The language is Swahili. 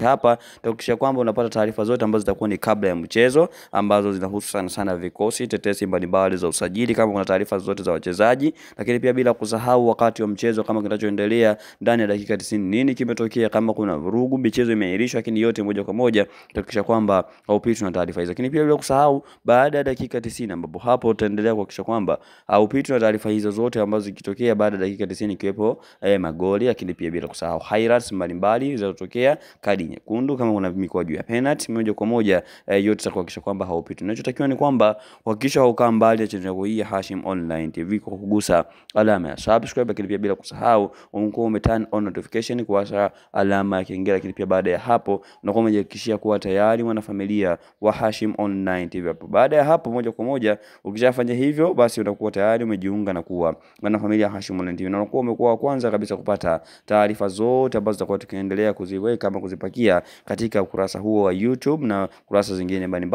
hapa tutahakikisha kwamba unapata taarifa zote ambazo zitakuwa ni kabla ya mchezo, ambazo zinahusu sana vikosi, tetesi mbalimbali za usajili, kama kuna taarifa zote za wachezaji, lakini pia bila kusahau wakati wa mchezo kama kinachoendelea ndani ya dakika 90 nini kimetokea, kama kuna vurugu, michezo imeahirishwa, lakini yote moja kwa moja tutahakikisha kwamba haupitwi na taarifa hizo. Lakini pia bila kusahau baada ya dakika 90, ambapo hapo utaendelea kuhakikisha kwamba haupitwi na taarifa hizo zote ambazo zikitokea baada ya dakika 90, ikiwepo magoli, lakini pia bila kusahau highlights mbalimbali zinazotokea, kadi nyekundu, kama kuna mikwaju ya penalty, moja kwa moja yote tutakuhakikisha kwamba haupitwi. Unachotakiwa ni kwamba hakikisha haukaa mbali na channel yako hii ya Hashim Online TV kwa kugusa alama ya subscribe, lakini pia bila kusahau unakuwa umeturn on notification, kuwasha alama ya kengele, lakini pia baada ya hapo unakuwa umejihakikishia kuwa tayari mwanafamilia wa Hashim Online TV. Hapo baada ya hapo moja kwa moja ukishafanya hivyo, basi unakuwa tayari umejiunga na kuwa mwanafamilia wa Hashim Online TV, na unakuwa umekuwa wa kwanza kabisa kupata taarifa zote ambazo tutakuwa tukiendelea kuziweka ama kuzipakia katika ukurasa huo wa YouTube na kurasa zingine mbalimbali.